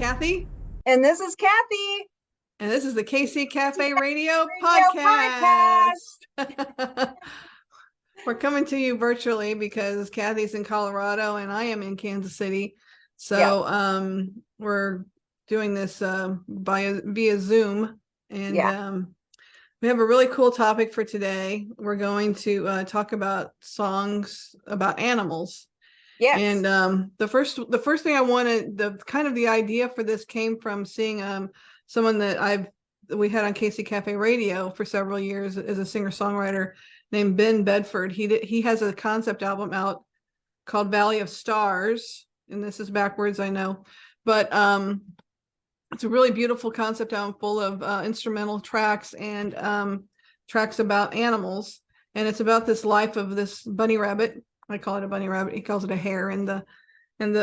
Kathy, And this is Kathy. and this is the KC Cafe Radio Radio Podcast. We're coming to you virtually because Kathy's in Colorado and I am in Kansas City. Yeah, So we're doing this via Zoom, and yeah, we have a really cool topic for today. We're going to talk about songs about animals. And yes, the first thing I wanted, the idea for this came from seeing someone that we had on KC Cafe Radio for several years as a singer-songwriter named Ben Bedford. He has a concept album out called Valley of Stars, and this is backwards, I know, but it's a really beautiful concept album full of instrumental tracks and tracks about animals, and it's about this life of this bunny rabbit. I call it a bunny rabbit. He calls it a hare in the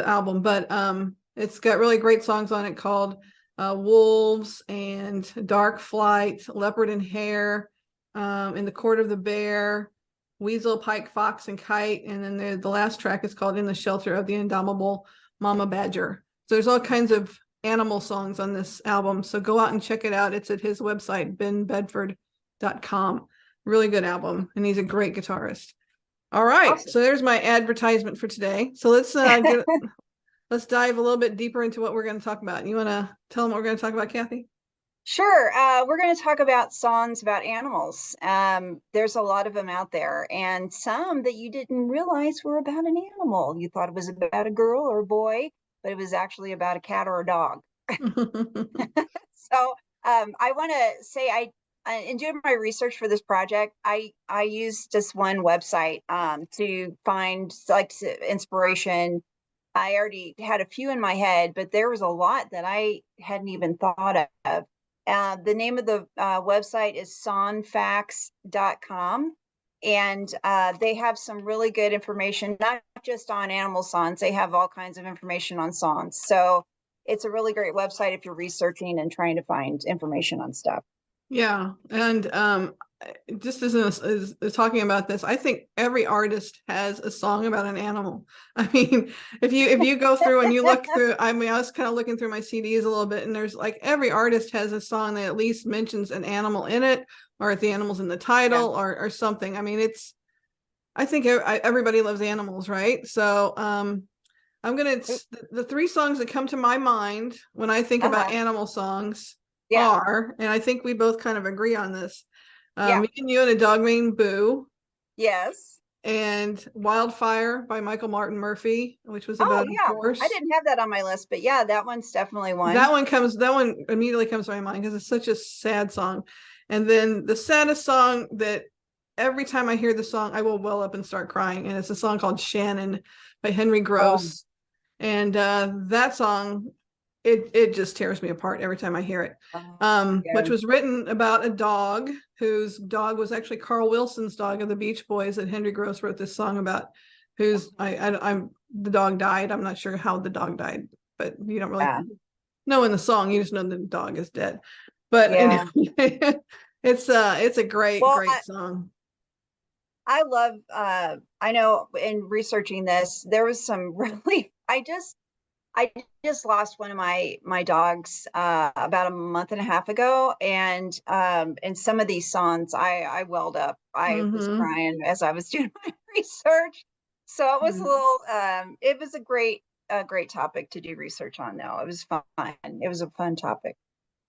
album, but it's got really great songs on it called Wolves and Dark Flight, Leopard and Hare, In the Court of the Bear, Weasel, Pike, Fox, and Kite, and then the last track is called In the Shelter of the Indomitable Mama Badger. So there's all kinds of animal songs on this album, so go out and check it out. It's at his website, benbedford.com. Really good album, and he's a great guitarist. All right, awesome. so there's my advertisement for today. So let's dive a little bit deeper into what we're going to talk about. You want to tell them what we're going to talk about, Kathy? Sure. We're going to talk about songs about animals. There's a lot of them out there, and some that you didn't realize were about an animal. You thought it was about a girl or a boy, but it was actually about a cat or a dog. So I want to say in doing my research for this project, I used just one website to find like inspiration. I already had a few in my head, but there was a lot that I hadn't even thought of. The name of the website is sonfacts.com. And they have some really good information, not just on animal songs. They have all kinds of information on songs. So it's a really great website if you're researching and trying to find information on stuff. Yeah, and just as talking about this, I think every artist has a song about an animal. I mean, if you go through and you look through, I mean, I was kind of looking through my CDs a little bit, and there's like every artist has a song that at least mentions an animal in it, or if the animal's in the Yeah. title, or something. I mean, I think everybody loves animals, right? So I'm gonna the three songs that come to my mind when I think about Uh-huh. animal songs Yeah. are, and I think we both kind of agree on this. Yeah. Me and You and a Dog Named Boo, Yes. and Wildfire by Michael Martin Murphey, which was Oh, about a yeah. I horse. didn't have that on my list, but yeah, that one's definitely one. That one immediately comes to my mind because it's such a sad song. And then the saddest song that every time I hear the song, I will well up and start crying. And it's a song called Shannon by Henry Um, Gross. And that song, it just tears me apart every time I hear it. yeah. Which was written about a dog whose dog was actually Carl Wilson's dog of the Beach Boys that Henry Gross wrote this song about. Who's I'm the dog died. I'm not sure how the dog died, but you don't really Yeah. know in the song. You just know the dog is dead. But Yeah. anyway, it's a great Well, great song. I love I know in researching this, there was some really I just lost one of my dogs about a month and a half ago, and some of these songs I welled up. I was Mm-hmm. crying as I was doing my research. So it was a little it was a great topic to do research on though. It was fun. It was a fun topic.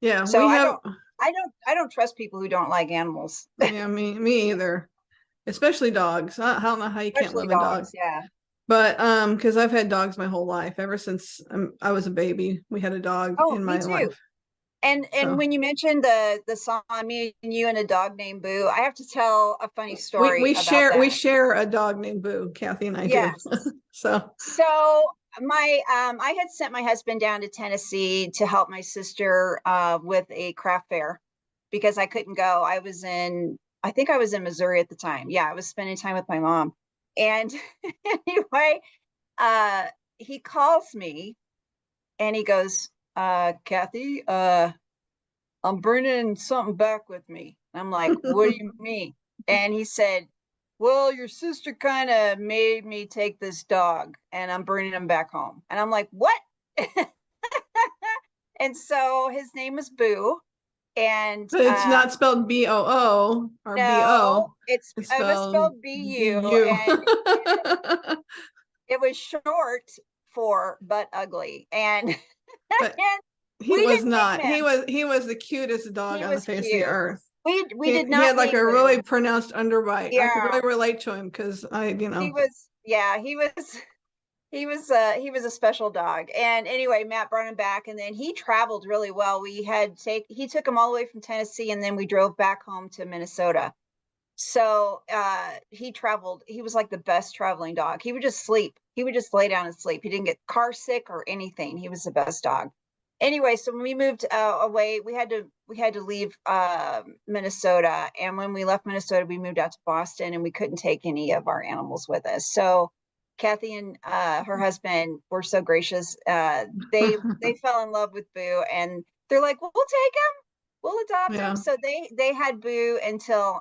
Yeah, So we have. I don't trust people who don't like animals, Yeah, me either. Especially dogs. I don't know how you can't especially love a dog. dogs. Yeah. But because I've had dogs my whole life, ever since I was a baby, we had a dog Oh, in me my too. life. And So when you mentioned the song "Me and You and a Dog Named Boo," I have to tell a funny we story we about share we that. share a dog named Boo. Kathy and I do. Yes. So So my I had sent my husband down to Tennessee to help my sister with a craft fair because I couldn't go. I think I was in Missouri at the time. Yeah, I was spending time with my mom. And anyway, uh, he calls me and he goes, Kathy, I'm bringing something back with me. I'm like, what do you mean? And he said, well, your sister kind of made me take this dog and I'm bringing him back home. And I'm like, what? And so his name was Boo. And But it's not spelled B-O-O or no, B-O. it's It's it was spelled spelled B-U, B-U. and it was short for but ugly. And But and he we was didn't name not. him. He was the cutest dog He on the was face of the cute. earth. We did He not had like name a Boo. really pronounced underbite. I could Yeah, really relate to him because he was. Yeah, he was a special dog. And anyway, Matt brought him back, and then he traveled really well. He took him all the way from Tennessee, and then we drove back home to Minnesota. So he traveled. He was like the best traveling dog. He would just sleep. He would just lay down and sleep. He didn't get car sick or anything. He was the best dog. Anyway, so when we moved away, we had to leave Minnesota, and when we left Minnesota, we moved out to Boston, and we couldn't take any of our animals with us. So Kathy and her husband were so gracious. They fell in love with Boo, and they're like, "Well, we'll take him. We'll adopt him." yeah, So they had Boo until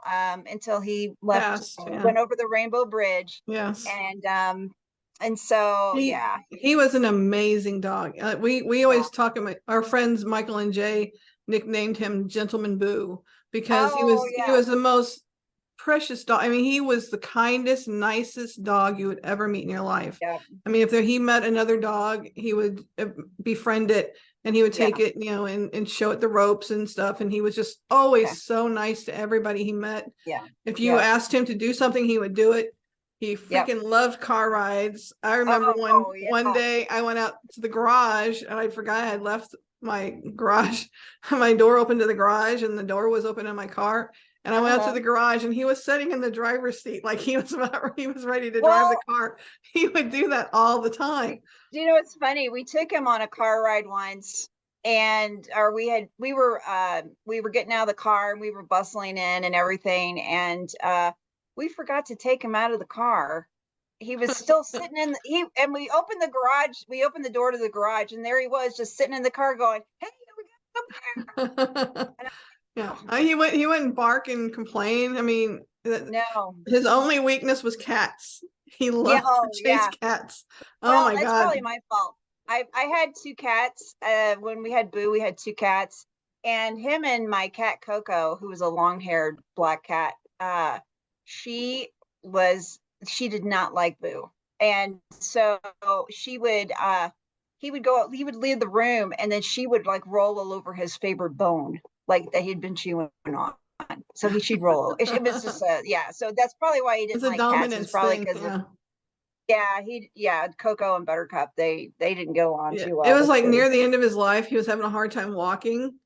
he left, passed. Yeah, went over the Rainbow Bridge, yes. and so He yeah, he was an amazing dog. We yeah. always talk about our friends Michael and Jay nicknamed him Gentleman Boo because Oh he yeah, was the most precious dog. I mean, he was the kindest, nicest dog you would ever meet in your life. yeah, I mean, if he met another dog, he would befriend it and he would yeah. take it, and show it the ropes and stuff. And he was just Okay. always so nice to everybody he met. Yeah. If you Yep. asked him to do something, he would do it. He Yep. freaking loved car rides. I remember Oh one yeah. day I went out to the garage and I forgot I had left my garage, my door open to the garage, and the door was open in my car. And I went out to Uh-huh. the garage and he was sitting in the driver's seat like he was ready to drive the Well, car. He would do that all the time. you know, it's funny. We took him on a car ride once, and or we were getting out of the car, and we were bustling in and everything, and we forgot to take him out of the car. He was still sitting in the, he and we opened the door to the garage, and there he was, just sitting in the car going, "Hey, we got something here." And Yeah, I, he wouldn't bark and complain. I mean, no. his only weakness was cats. He Yeah, loved to oh chase yeah. cats. Oh Well, my that's God. probably my fault. I had two cats. When we had Boo, we had two cats, and him and my cat Coco, who was a long-haired black cat. She was she did not like Boo, and so she would he would leave the room, and then she would like roll all over his favorite bone, like that he'd been chewing on. So she'd roll. It was just yeah. So that's probably why he It's didn't a like cats. Is dominance probably thing. because of Yeah. Coco and Buttercup, they didn't get along Yeah. too It well was with like Boo. near the end of his life, he was having a hard time walking.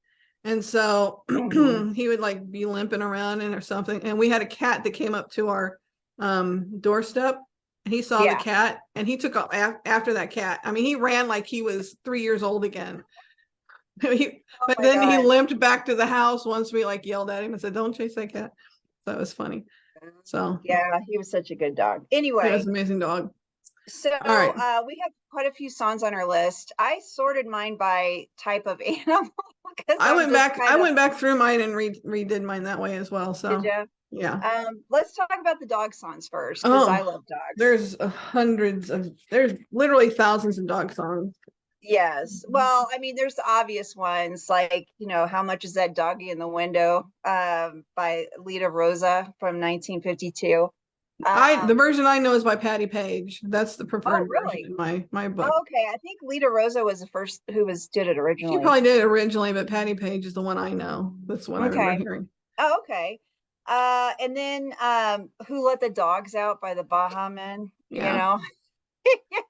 And so Mhm. he would like be limping around or something. And we had a cat that came up to our doorstep. He saw the Yeah. cat and he took off after that cat. I mean, he ran like he was 3 years old again. Oh But my then he God. limped back to the house once we like yelled at him and said, "Don't chase that cat." So that was funny. So Yeah, he was such a good dog. it was Anyway, an amazing dog. so All right. we have quite a few songs on our list. I sorted mine by type of animal because I'm just I kind of, went back through mine and redid mine that way as well. did So you? yeah. Let's talk about the dog songs first because I Oh, love dogs. there's literally thousands of dog songs. Yes. Well, I mean, there's the obvious ones like, How Much Is That Doggy in the Window by Lita Rosa from 1952. The version I know is by Patty Page. That's the Oh, preferred version really? in my book. Oh, okay. I think Lita Rosa was the first who did it She originally. probably did it originally, but Patty Page is the one I know. That's the one I remember Okay. hearing. Oh, okay. And then Who Let the Dogs Out by the Baha Men, Yeah.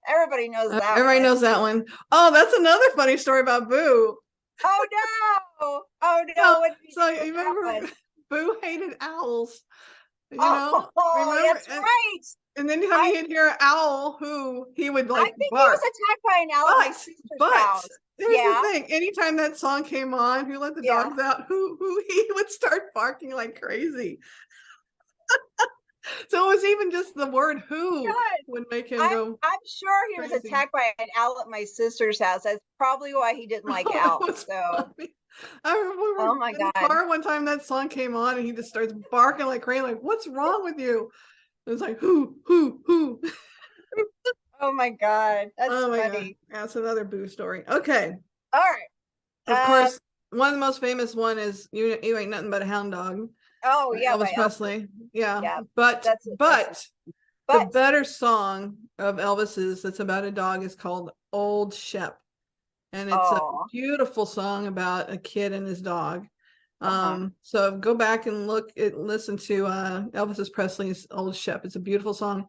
Everybody knows that Everybody one. knows that one. Oh, that's another funny story about Boo. Oh no. Oh So, no, what did he so do you with that remember one? Boo hated owls, Oh, remember? that's right. And anytime I he'd hear an owl, he would I like think he was bark. attacked by an owl at my But sister's but house. here's the Yeah, thing: anytime that song came on, Who Let the yeah. Dogs Out, who he would start barking like crazy. So it was even just the word "who" God. would make him I'm go I'm sure he was crazy. attacked by an owl at my sister's house. That's probably why he didn't like It owls. was So, funny. I remember we oh were my in the God. car one time that song came on and he just starts barking like crazy, like, "What's wrong with you?" It was like, who?" Oh my God. That's Oh my God. funny. That's another Boo story. Okay. All right. Of course, one of the most famous one is "You Ain't Nothing But a Hound Dog" Oh by yeah, Elvis by Elvis. Presley. Yeah, Yeah, but that's it. That's it. the But better song of Elvis's that's about a dog is called "Old Shep," and it's a oh, beautiful song about a kid and his dog. uh-huh. So go back and listen to Elvis Presley's "Old Shep." It's a beautiful song,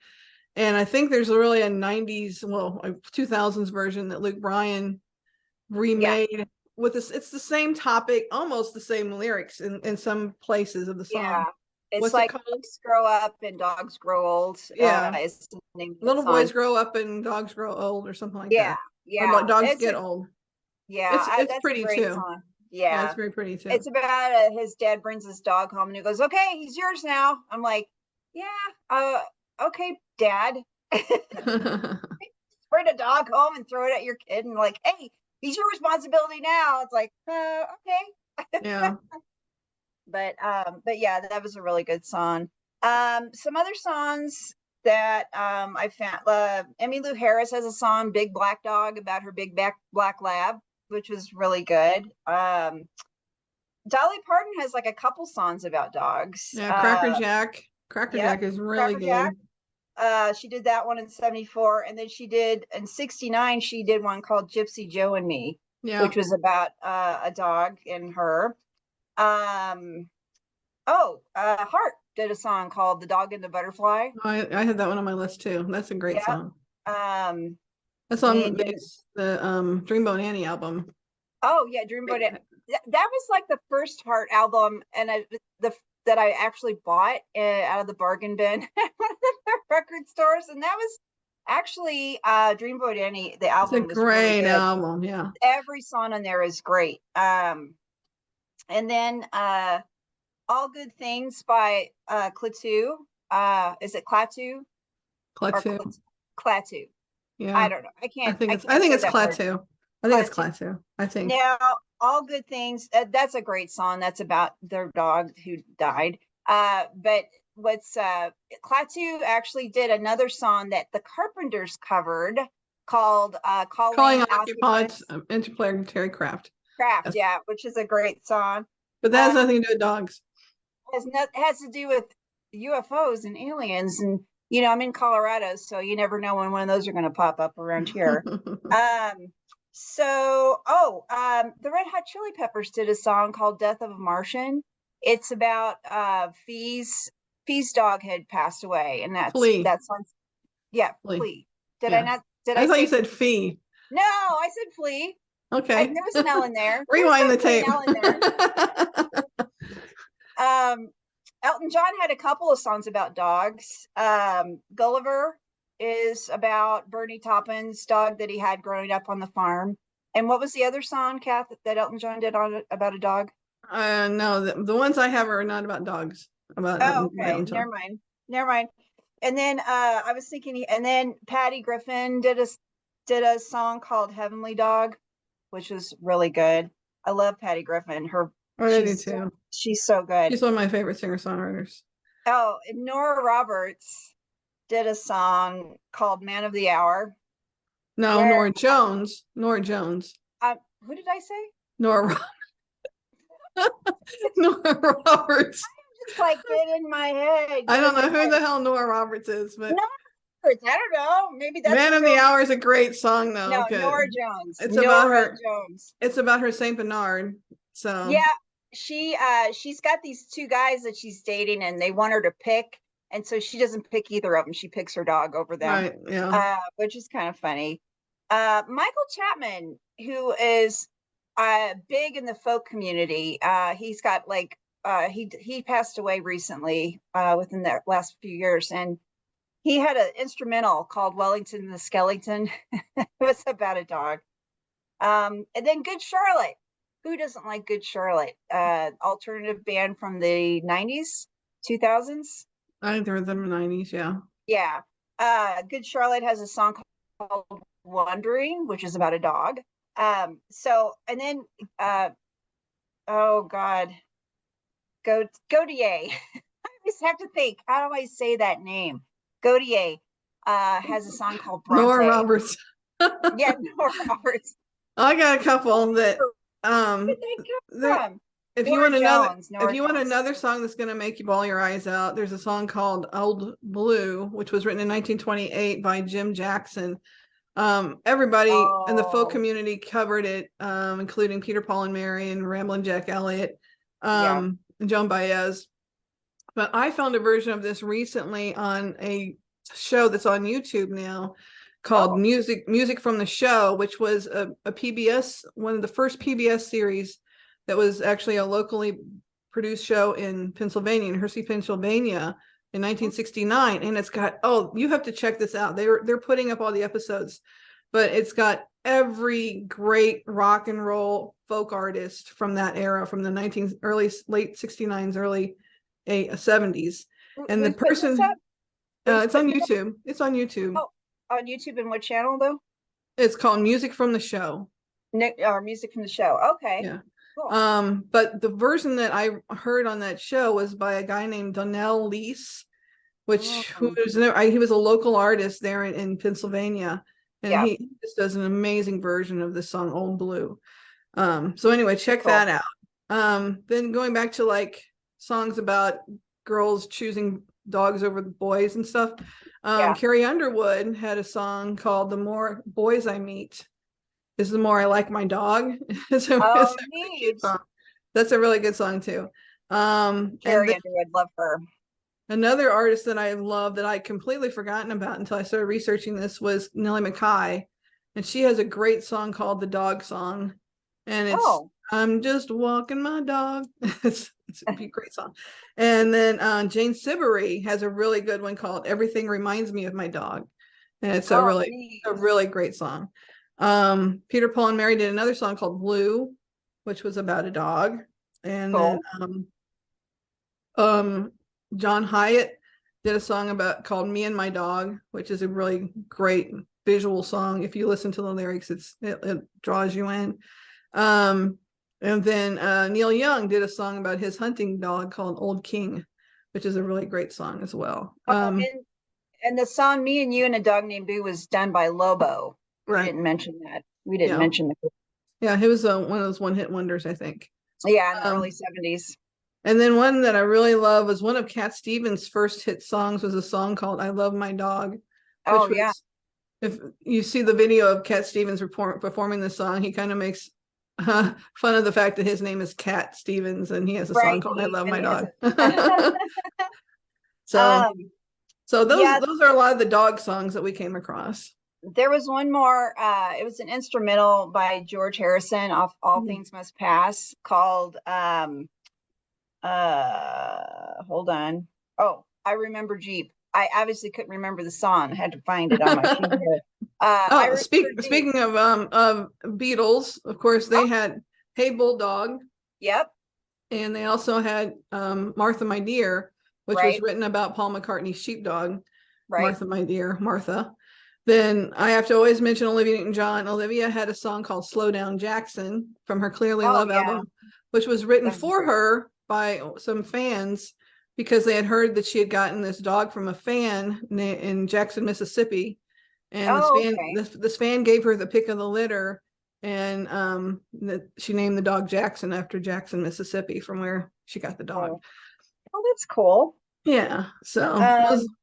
and I think there's really a '90s, well, a 2000s version that Luke Bryan Yeah, remade with this. It's the same topic, almost the same lyrics in some places of the song. yeah. It's What's it like called? Dogs Grow Up and Dogs Grow Old. Yeah, Is the name of that little boys song. grow up and dogs grow old, or something like Yeah, that. Or yeah. dogs get old. It's That's a pretty great too. song. Yeah, it's Yeah. very pretty too. It's about his dad brings his dog home and he goes, "Okay, he's yours now." I'm like, "Yeah, okay, Dad." Bring a dog home and throw it at your kid and like, "Hey, he's your responsibility now." It's like, okay. Yeah. But yeah, that was a really good song. Some other songs that I found, Emmylou Harris has a song, "Big Black Dog," about her big black lab, which was really good. Dolly Parton has like a couple songs about dogs. Yeah, Cracker Jack. Cracker Yep, Jack is really Cracker Jack. good. She did that one in '74, and then she did in '69. She did one called "Gypsy Joe and Me," Yeah. which was about a dog and her. Um, Hart did a song called "The Dog and the Butterfly." I had that one on my list too. That's a great Yeah. song. Um, That's me on and Jim. the Dreamboat Annie album. Oh yeah, Dreamboat. That was like the first Hart album, and the that I actually bought out of the bargain bin at one of the record stores, and that was actually Dreamboat Annie. The It's a album was really great good. album. Yeah. Every song on there is great. And then "All Good Things" by Klaatu. Is it Klaatu or Klaatu. Klaatu? I Yeah. don't know. I I can't think say it's that word. Klaatu. I think it's Klaatu. Klaatu. I think. Now, "All Good Things," that's a great song. That's about their dog who died. But what's Klaatu actually did another song that the Carpenters covered called Calling "Calling All Occupied Occupants Interplanetary Craft. Craft." Yes. Yeah, which is a great song. But that has Uh, nothing to do with dogs. has to do with UFOs and aliens, and I'm in Colorado, so you never know when one of those are going to pop up around here. Um, the Red Hot Chili Peppers did a song called "Death of a Martian." It's about Fee's dog had passed away, and Flea. that song. Yeah, Flea. Flea. Did I Yeah. not? Did I I thought you say? said fee. No, I said Flea. Okay. There was an L in there. There was Rewind the definitely an tape. L in there. Elton John had a couple of songs about dogs. "Gulliver" is about Bernie Taupin's dog that he had growing up on the farm. And what was the other song, Kath, that Elton John did about a dog? No, the ones I have are not about dogs. About Oh, okay. Elton John. Never mind. Never mind. And then I was thinking, and then Patty Griffin did a song called "Heavenly Dog," which was really good. I love Patty Griffin. Oh, I do too. She's so good. She's one of my favorite singer-songwriters. Oh, and Nora Roberts did a song called "Man of the Hour," No, where Nora Jones. Nora Jones. who did I say? Nora. Nora Roberts. Just like get in my head. I don't know who the hell Nora Roberts is, but Nora Roberts. I don't know. Maybe that's Man a of the real. Hour is a great song though. No, Okay. Nora Jones. It's about Nora her. Jones. It's about her Saint Bernard. So Yeah, she's got these two guys that she's dating, and they want her to pick, and so she doesn't pick either of them. She picks her dog over them, right, yeah. which is kind of funny. Michael Chapman, who is big in the folk community, he's got like he passed away recently within the last few years, and he had an instrumental called "Wellington the Skeleton." It was about a dog. And then Good Charlotte. Who doesn't like Good Charlotte? Alternative band from the '90s, 2000s. I think there was in the 90s, yeah. Yeah. Good Charlotte has a song called "Wandering," which is about a dog. And then oh God, Godier. I always have to think, how do I say that name? Godier has a song called "Bronte." Nora Roberts. Yeah, Nora Roberts. I got a couple that Where Um, did that there, come from? if you Nora want another, Jones. if Nora you want Jones. another song that's going to make you bawl your eyes out, there's a song called Old Blue, which was written in 1928 by Jim Jackson. Everybody in the folk Oh, community covered it, including Peter, Paul, and Mary, and Ramblin' Jack Elliott, yeah. and Joan Baez. But I found a version of this recently on a show that's on YouTube now called Oh, Music from the Show, which was a PBS, one of the first PBS series that was actually a locally produced show in Pennsylvania, in Hershey, Pennsylvania in 1969. And it's got, oh, you have to check this out. They're putting up all the episodes, but it's got every great rock and roll folk artist from that era, from the late 69s, early 70s. And the who's putting this up? person, Who's it's on putting it up? YouTube. It's on YouTube. Oh, on YouTube, and what channel though? It's called Music from the Show. Nick, or music from the show. Okay, Yeah. cool. But the version that I heard on that show was by a guy named Donnell Lease, which Oh, he was a local artist there in Pennsylvania, and yeah, he just does an amazing version of the song Old Blue. So anyway, check cool. that out. Then going back to like songs about girls choosing dogs over the boys and stuff. Yeah. Carrie Underwood had a song called "The More Boys I Meet Is the More I Like My Dog." it's a, Oh, it's a really cute neat. song. That's a really good song too. And Carrie then Underwood, love her. another artist that I love that I completely forgotten about until I started researching this was Nellie McKay, and she has a great song called "The Dog Song," and it's Oh, "I'm just walking my dog." it's a great song. And then Jane Siberry has a really good one called "Everything Reminds Me of My Dog," and it's oh, neat. a really great song. Peter, Paul, and Mary did another song called "Blue," which was about a dog, and then Cool. um, John Hyatt did a song about called "Me and My Dog," which is a really great visual song. If you listen to the lyrics, it draws you in. And then Neil Young did a song about his hunting dog called "Old King," which is a really great song as well. Oh, and the song "Me and You and a Dog Named Boo" was done by Lobo. We Right. didn't mention that. We didn't Yeah. mention the. Yeah, he was one of those one-hit wonders, I think. Yeah, in the early Um, 70s. and then one that I really love was one of Cat Stevens' first hit songs was a song called "I Love My Dog," Oh, which yeah. was, if you see the video of Cat Stevens performing the song, he kind of makes fun of the fact that his name is Cat Stevens and he has a song Right. called "I Love And My he has Dog." it. so so Yeah, those are a lot of the dog songs that we came across. there was one more. It was an instrumental by George Harrison off All Mhm. Things Must Pass called hold on. Oh, I remember Jeep. I obviously couldn't remember the song. I had to find it on my sheet here. I Oh, remember Jeep. speaking of Beatles, of course Oh, they had "Hey Bulldog," yep, and they also had "Martha My Dear," which was right, written about Paul McCartney's sheepdog, right. Martha My Dear, Martha. Then I have to always mention Olivia Newton-John. Olivia had a song called "Slow Down Jackson" from her Clearly Oh Love yeah, album, which was written that was for great. her by some fans because they had heard that she had gotten this dog from a fan in Jackson, Mississippi. And Oh, okay. this fan gave her the pick of the litter, and she named the dog Jackson after Jackson, Mississippi, from where she got the dog. Oh, oh, that's cool. Yeah, so those Um,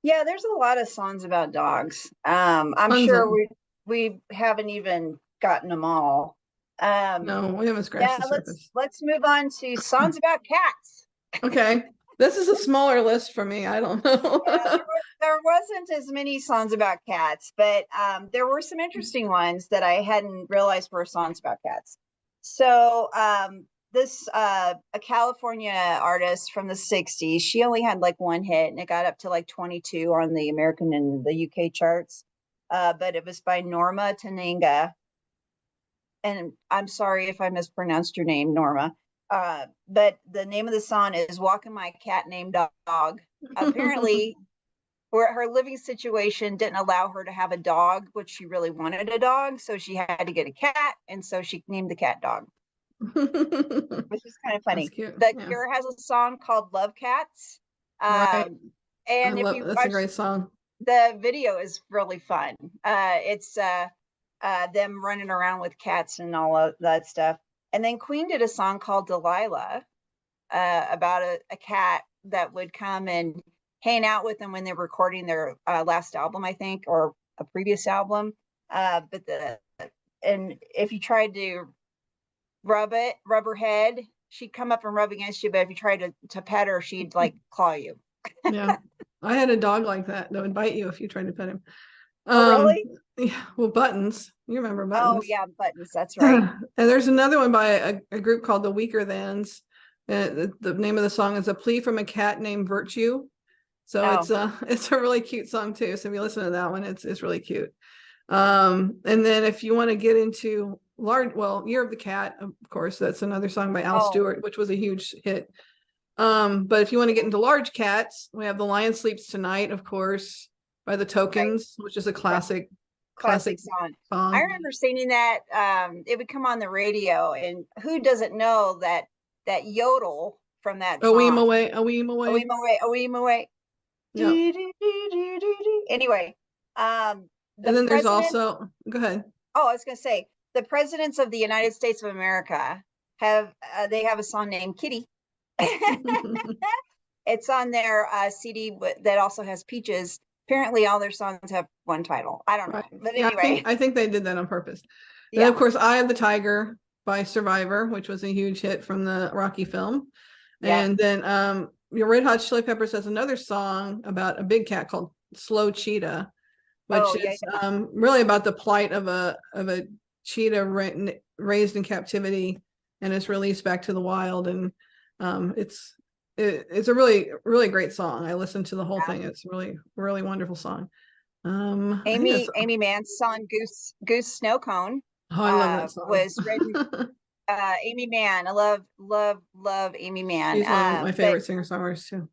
yeah, there's a lot of songs about dogs. I'm tons of sure we haven't even gotten them all. Um, no, we haven't scratched yeah, the surface. let's move on to songs about cats. Okay, this is a smaller list for me. I don't know. Yeah, there wasn't as many songs about cats, but there were some interesting ones that I hadn't realized were songs about cats. So this a California artist from the 60s, she only had like one hit and it got up to like 22 on the American and the UK charts. But it was by Norma Tananga. And I'm sorry if I mispronounced your name, Norma. But the name of the song is "Walking My Cat Named Dog." Apparently, where her living situation didn't allow her to have a dog, which she really wanted a dog, so she had to get a cat, and so she named the cat dog, which is kind of That's funny. cute. The Yeah, Cure has a song called "Love Cats," right. I and if love you that's a watch great song. the video, is really fun. It's them running around with cats and all of that stuff. And then Queen did a song called Delilah, about a cat that would come and hang out with them when they were recording their last album, I think, or a previous album. And if you tried to rub her head, she'd come up and rub against you. But if you tried to pet her, she'd like claw you. Yeah. I had a dog like that would bite you if you tried to pet him. Oh, really? Yeah, well, Buttons. You remember Oh, Buttons? yeah, Buttons. That's right. And there's another one by a group called the Weaker Thans. The name of the song is A Plea from a Cat Named Virtue. So it's a really cute song too. So if you listen to that one, it's really cute. And then if you want to get into Year of the Cat, of course, that's another song by Al Stewart, which was a huge hit. But if you want to get into large cats, we have The Lion Sleeps Tonight, of course, by the Tokens, which is a classic song. I remember singing that. It would come on the radio, and who doesn't know that yodel from that song? Oeem away, Oeem away, Oeem away, Oeem away. Yep. Anyway, and then there's also, go ahead. Oh, I was going to say, the presidents of the United States of America have a song named Kitty. It's on their CD that also has Peaches. Apparently all their songs have one title. I don't know. But anyway. I think they did that on purpose. Yeah. And of course, Eye of the Tiger by Survivor, which was a huge hit from the Rocky film. Yeah. And then your Red Hot Chili Peppers has another song about a big cat called Slow Cheetah, which is really about the plight of a cheetah raised in captivity and is released back to the wild. And it's a really, really great song. I listened to the whole thing. It's really, really wonderful song. Amy Mann's song Goose Snow Cone. Oh, I love that song. Was written Amy Mann. I love Amy Mann. She's one of my favorite singer-songwriters too.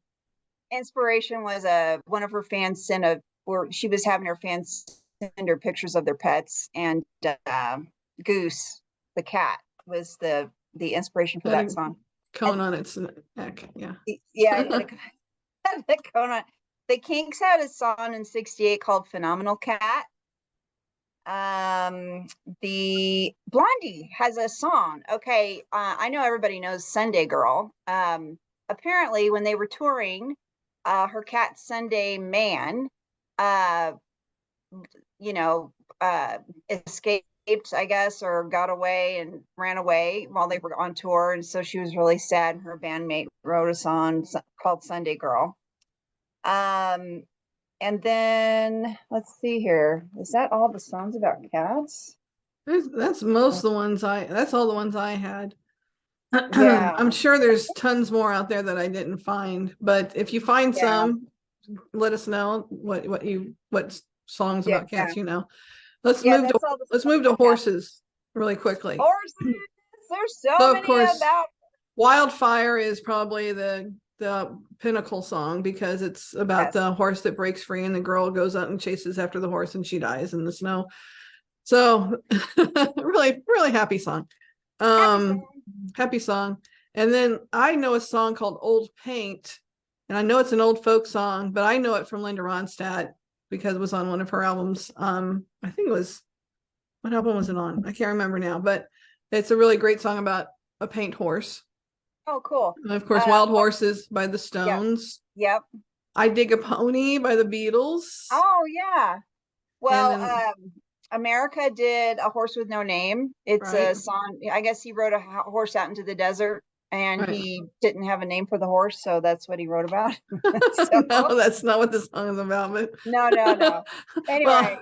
Inspiration was one of her fans she was having her fans send her pictures of their pets, and Goose, the cat, was the inspiration for that song. Cone on its neck, yeah. Yeah, the cone on. The Kinks had a song in '68 called "Phenomenal Cat." The Blondie has a song. Okay, I know everybody knows Sunday Girl. Apparently, when they were touring, her cat Sunday Man, escaped, I guess, or got away and ran away while they were on tour, and so she was really sad. And her bandmate wrote a song called Sunday Girl. And then let's see here. Is that all the songs about cats? That's most of the ones that's all the ones I had. Yeah. I'm sure there's tons more out there that I didn't find, but if you find some, let us know what songs about cats you know. Let's move to horses really quickly. Horses. There's so many about. Wildfire is probably the pinnacle song because it's about the horse that breaks free and the girl goes out and chases after the horse and she dies in the snow. So really, really happy song. Happy song. And then I know a song called Old Paint, and I know it's an old folk song, but I know it from Linda Ronstadt because it was on one of her albums. I think it was, what album was it on? I can't remember now, but it's a really great song about a paint horse. Oh, cool. And of course, Wild Horses by the Stones. Yep. I Dig a Pony by the Beatles. Oh, yeah. Well, America did A Horse with No Name. It's a song. I guess he rode a horse out into the desert, and he didn't have a name for the horse, so that's what he wrote about. No, that's not what the song is about. But no. Anyway,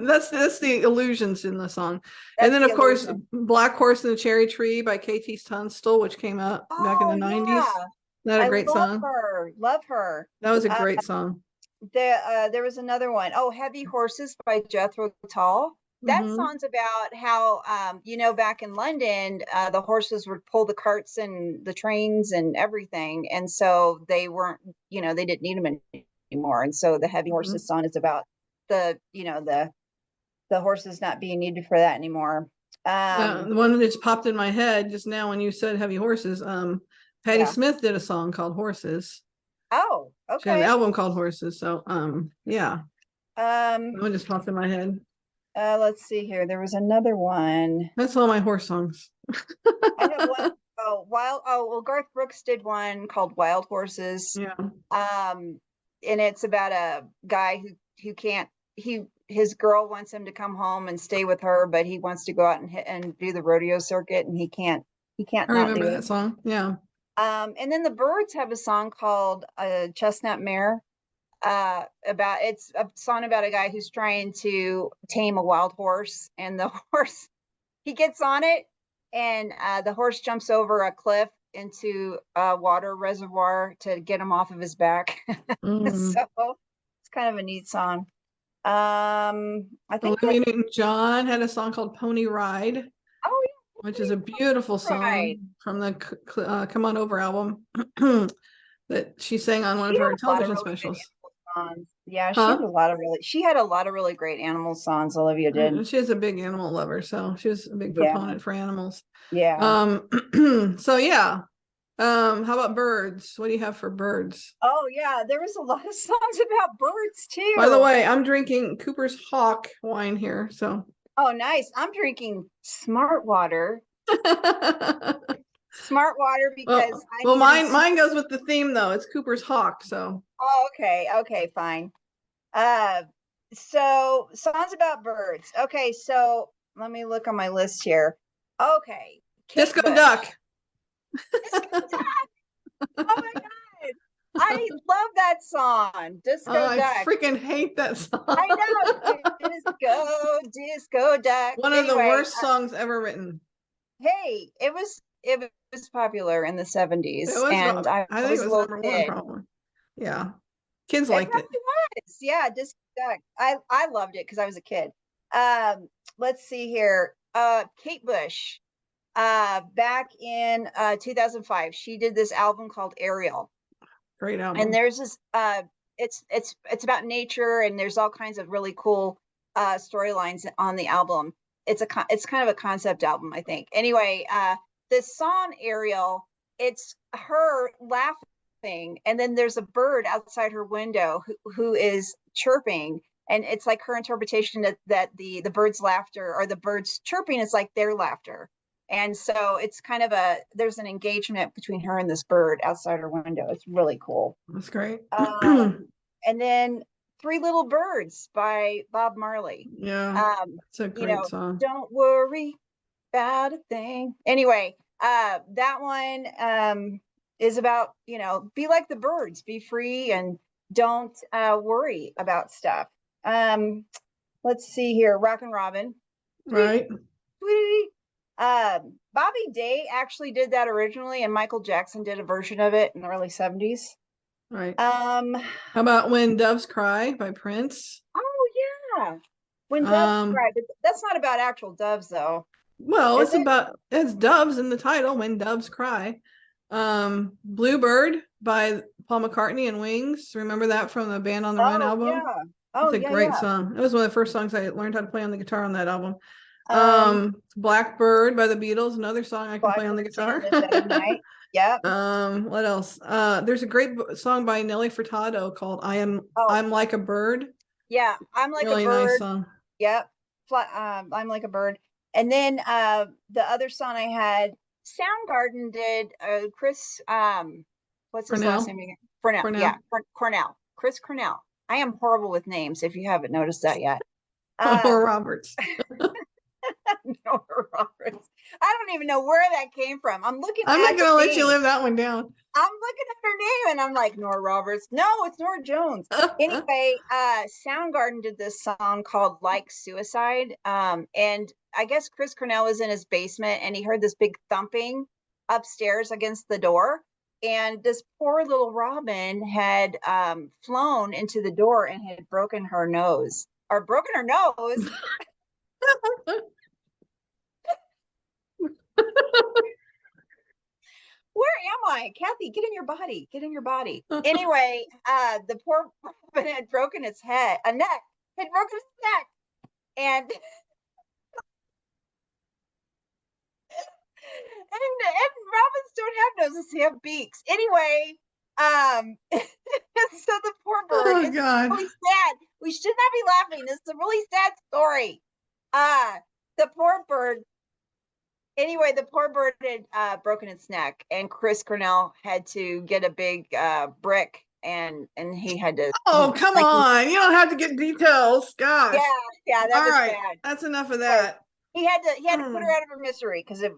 that's the illusions in the song. And then, of course, Black Horse and the Cherry Tree by KT Tunstall, which came out back in the 90s. That a great song? Love her. That was a great song. There was another one. Oh, Heavy Horses by Jethro Tull. That song's about how, back in London, the horses would pull the carts and the trains and everything. And so they weren't, they didn't need them anymore. And so the Heavy Horses song is about the horses not being needed for that anymore. The one that just popped in my head just now when you said Heavy Horses, Patti Smith did a song called Horses. Oh, okay. She had an album called Horses. So, yeah. One just popped in my head. let's see here. There was another one. That's all my horse songs. I have one. Well, Garth Brooks did one called Wild Horses. Yeah. And it's about a guy who can't, his girl wants him to come home and stay with her, but he wants to go out and do the rodeo circuit, and he can't I not do remember it. that song. Yeah. And then the Birds have a song called Chestnut Mare. It's a song about a guy who's trying to tame a wild horse, and the horse, he gets on it, and the horse jumps over a cliff into a water reservoir to get him off of his back. Mm. So it's kind of a neat song. I think Olivia Newton-John had a song called Pony Ride, oh which is a beautiful yeah, right. song from the Come On Over album that she sang on one She of her had a lot of television really good specials. animal songs. Yeah, Huh? she had a lot of really great animal songs, Olivia did. She is a big animal lover, so she was a big Yeah, proponent for animals. yeah. So yeah. How about birds? What do you have for birds? Oh yeah, there was a lot of songs about birds By the too. way, I'm drinking Cooper's Hawk wine here, so Oh, nice. I'm drinking Smart Water. Smart Water because I well, need to be mine goes with the theme though. It's Cooper's Hawk, so oh, okay, fine. Uh, so songs about birds. Okay, so let me look on my list here. Okay, Kate Disco Bush. Duck. Disco Duck. Oh my God, I love that song, Disco I Duck. freaking hate that song. I know, Disco Duck. One of the Anyway, worst songs ever written. hey, it was popular in the It 70s, was, and I I think was it a was little number one, kid. probably. Yeah, kids It liked it. probably was. Yeah, Disco Duck. I loved it because I was a kid. Let's see here. Kate Bush. Back in 2005, she did this album called Ariel, Great and album. there's this. It's about nature, and there's all kinds of really cool storylines on the album. It's kind of a concept album, I think. Anyway, this song Ariel, it's her laughing, and then there's a bird outside her window who is chirping, and it's like her interpretation that the bird's laughter or the bird's chirping is like their laughter. And so it's kind of there's an engagement between her and this bird outside her window. It's really cool. That's great. And then Three Little Birds by Bob Marley. Yeah, Um, it's a great song. Don't worry about a thing. Anyway, that one is about, be like the birds, be free, and don't worry about stuff. Let's see here, Rockin' Robin. Right. Bobby Day actually did that originally, and Michael Jackson did a version of it in the early 70s. Right. Um, How about When Doves Cry by Prince? oh yeah. When Doves Cry, but that's not about actual doves though. Well, Is it? it's doves in the title, When Doves Cry. Bluebird by Paul McCartney and Wings. Remember that from the Band on the Run Oh album? yeah. It's Oh a yeah, great yeah. song. It was one of the first songs I learned how to play on the guitar on that album. Um, Blackbird by the Beatles, another song I can play on the Blackbird singing guitar. in the dead of night. Yep. What else? There's a great song by Nelly Furtado called Oh I'm Like a Bird. yeah. I'm like a Really nice bird. song. Yep. I'm like a bird. And then the other song I had, Soundgarden did Chris what's his last Cornell. name again? Cornell. Yeah, Cornell. Cornell. Chris Cornell. I am horrible with names if you haven't noticed that yet. Or Roberts. Nora Roberts. I don't even know where that came from. I'm looking I'm at not gonna the let you name. live that one down. I'm looking at her name and I'm like, Nora Roberts. No, it's Nora Jones. Anyway, Soundgarden did this song called Like Suicide. And I guess Chris Cornell was in his basement and he heard this big thumping upstairs against the door. And this poor little Robin had flown into the door and had broken her nose. Or broken her nose. Where am I? Kathy, get in your body. Get in your body. Anyway, the poor Robin had broken its neck, had broken its neck. And robins don't have noses, they have beaks. Anyway, so the poor bird Oh is God. really sad. We should not be laughing. This is a really sad story. The poor bird. Anyway, the poor bird had broken its neck, and Chris Cornell had to get a big brick, and he had to. Oh, come like, on. You don't have to get details. Gosh. yeah, that All was right. bad. That's enough of But that. he had to put her out of her misery because of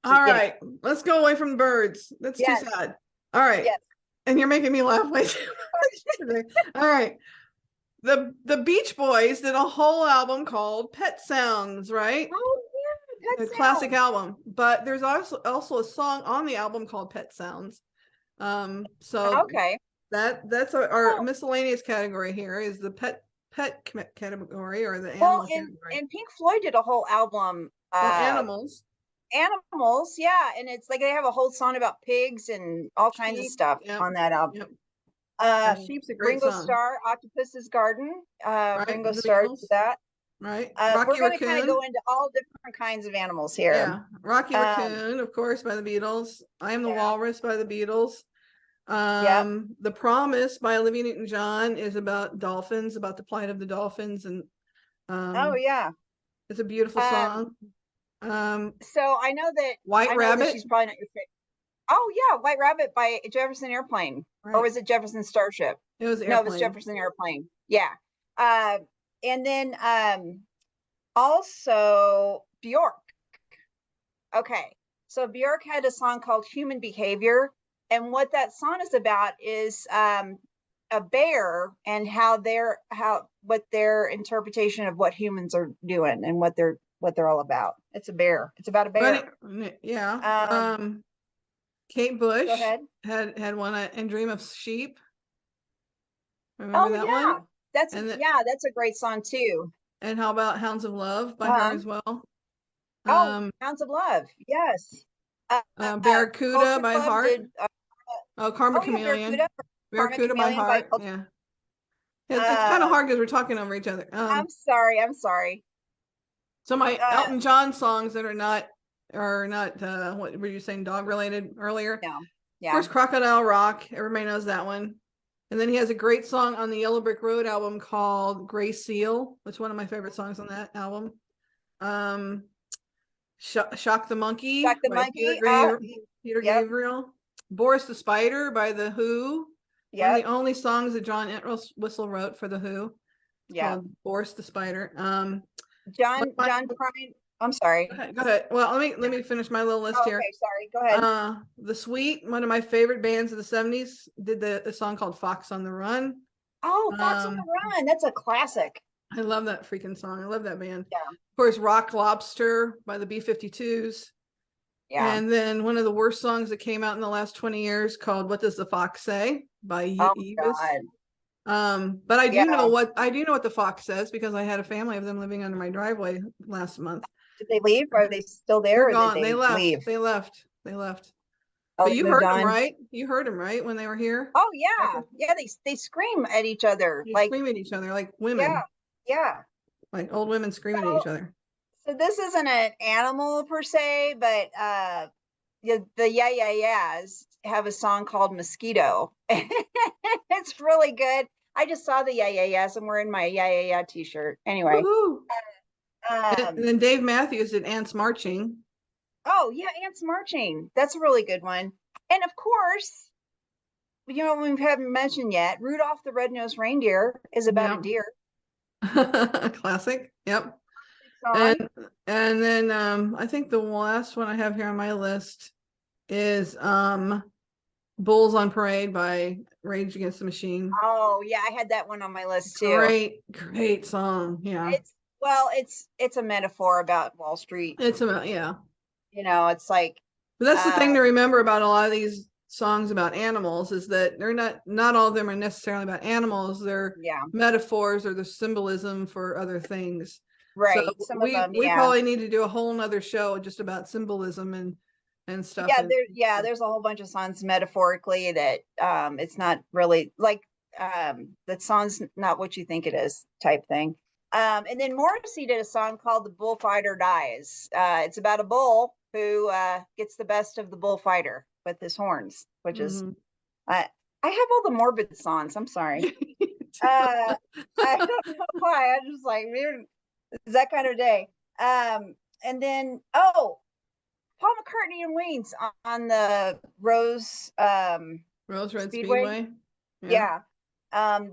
All right. Let's go away from birds. That's too Yes. sad. All right. Yes. And you're making me laugh way too much today. All right. The Beach Boys did a whole album called Pet Sounds, right? Oh yeah, A Pet classic Sounds. album. But there's also a song on the album called Pet Sounds. So Okay. that's our Well, miscellaneous category here is the pet category or the well, animal and category. and Pink Floyd did a whole album. Well, animals, Animals, yeah, and it's like they have a whole song about pigs and all kinds of sheep. stuff Yep. on that album. Yep. Yeah, Um, sheep's a great Ringo song, Starr, Octopus's Garden. right? Ringo The Starr did Beatles, that. right? We're Rocky going to kind of Raccoon. go into all different kinds of animals here. Yeah, Rocky Um, Raccoon, of course, by the Beatles. I Am the yeah, Walrus by the Beatles. yep. The Promise by Olivia Newton-John is about dolphins, about the plight of the dolphins, and Oh yeah. it's a beautiful Um, song. Um, so White I know that Rabbit, she's probably not your favorite. Oh yeah, White Rabbit by Jefferson Airplane, or right? was it Jefferson Starship? It was No, it was Airplane. Jefferson Airplane. Yeah. Uh, and then also Bjork. Okay. So Bjork had a song called Human Behavior. And what that song is about is a bear and what their interpretation of what humans are doing and what they're all about. It's a bear. It's about a bear. Yeah. Um, Kate go Bush ahead. had one and Dream of Sheep. Remember Oh that yeah. one? And That's a great song too. and how about Hounds of Love by her Uh-huh. as well? Oh, Um, Hounds of Love. Yes. Barracuda Culture by Club Heart. did. Oh, Karma Oh yeah, Barracuda. Chameleon. Karma Barracuda by Chameleon by Heart. Culture. Yeah. It's kind of Uh, hard because we're talking over each other. I'm sorry. I'm sorry. So my Uh, Elton John songs that are not what were you saying, dog related earlier? no. Of Yeah. course, Crocodile Rock. Everybody knows that one. And then he has a great song on the Yellow Brick Road album called Gray Seal. That's one of my favorite songs on that album. Shock the Monkey Shock the by Monkey. Peter Yep. Gabriel. Boris the Spider by The Who. One of Yep. the only songs that John Entwistle wrote for The Who. It's Yeah. called Boris the Spider. John Prine. I'm sorry. Go ahead. Well, let me finish my little list Oh, here. okay. Sorry. Go ahead. The Sweet, one of my favorite bands of the 70s, did the song called Fox on the Run. Oh, Fox on the Run. That's a classic. I love that freaking song. I love that band. Yeah. Of course, Rock Lobster by the B-52s. Yeah. And then one of the worst songs that came out in the last 20 years called What Does the Fox Say by Oh Evis. God. But I do know what the fox says because I had a family of them living under my driveway last month. Did they leave? Are they still there? They're Or gone. did They left. leave? They left. They left. Oh, But they you moved heard them, on. right? You heard them, right, when they were here? Oh yeah. Yeah. They scream at each other. You Like, scream at each other like women. yeah. Yeah. Like old women screaming at each other. So this isn't an animal per se, but the Yeah Yeah Yeahs have a song called Mosquito. It's really good. I just saw the Yeah Yeah Yeahs. I'm wearing my Yeah Yeah Yeah t-shirt. Anyway. Woohoo! And Um, then Dave Matthews did Ants Marching. oh yeah, Ants Marching. That's a really good one. And of course, we haven't mentioned yet, Rudolph the Red-Nosed Reindeer is about a Yep. deer Classic. Yep. song. And then I think the last one I have here on my list is Bulls on Parade by Rage Against the Machine. Oh yeah, I had that one on my list too. Great song. Yeah. It's a metaphor about Wall Street. It's about, yeah. It's like, But that's the thing to remember about a lot of these songs about animals is that they're not all of them are necessarily about animals. They're metaphors or the symbolism for other things. right. So Some of them, we probably need to do a whole nother show just about symbolism and stuff. There's a whole bunch of songs metaphorically that it's not really like that song's not what you think it is type thing. And then Morrissey did a song called The Bullfighter Dies. It's about a bull who gets the best of the bullfighter with his horns, which is I have all the morbid songs. I'm sorry. I don't know why. I just like It's that kind of day. And then, oh, Paul McCartney and Wings on the Rose Rose Red Speedway. Speedway. Yeah.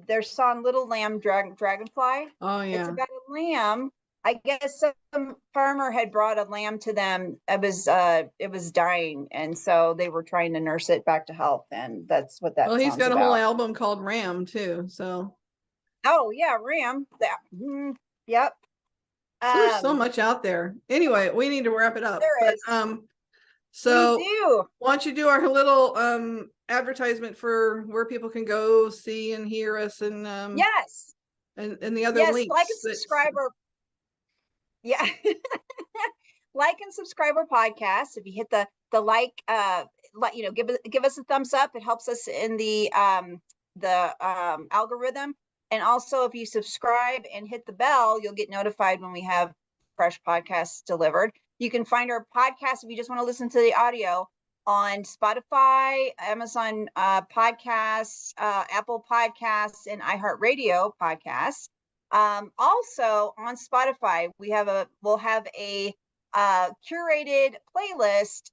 Their song Little Lamb Dragonfly. Oh It's yeah. about a lamb. I guess some farmer had brought a lamb to them. It was dying, and so they were trying to nurse it back to health, and that's what Well, that he's song's got a whole about. album called Ram too. So Oh yeah, Ram. Yep. so there's so Um, much out there. Anyway, we need to wrap it up. there But is. We so do. why don't you do our little advertisement for where people can go see and hear us Yes. and the other Yes. Like and links that subscribe our. Yeah. Like and subscribe our podcast. If you hit the give us a thumbs up. It helps us in the algorithm. And also, if you subscribe and hit the bell, you'll get notified when we have fresh podcasts delivered. You can find our podcast if you just want to listen to the audio on Spotify, Amazon podcasts, Apple Podcasts, and iHeartRadio podcasts. Also on Spotify, we'll have a curated playlist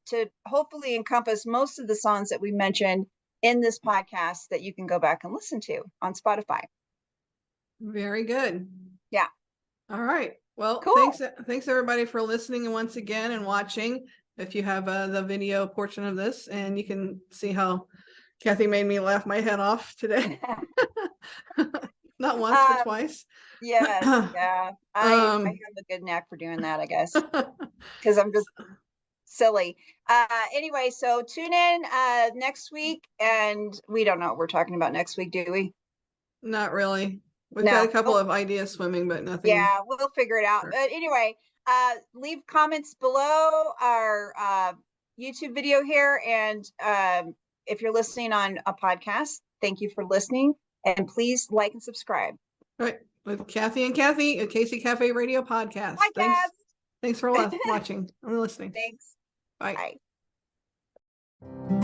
to hopefully encompass most of the songs that we mentioned in this podcast that you can go back and listen to on Spotify. very good. Yeah. All right. Well, Cool. thanks everybody for listening and once again and watching. If you have the video portion of this, and you can see how Kathy made me laugh my head off today. Not once, but twice. Yes. Yeah. I have a good knack for doing that, I guess, because I'm just silly. Anyway, so tune in next week, and we don't know what we're talking about next week, do we? Not really. We've No. got a couple of ideas swimming, but nothing. Yeah, we'll figure it out. Sure. But anyway, leave comments below our YouTube video here. And if you're listening on a podcast, thank you for listening. And please like and subscribe. All right. With Kathy and Kathy, a Casey Cafe Radio podcast. Thanks for watching and listening. Thanks. Bye. Bye.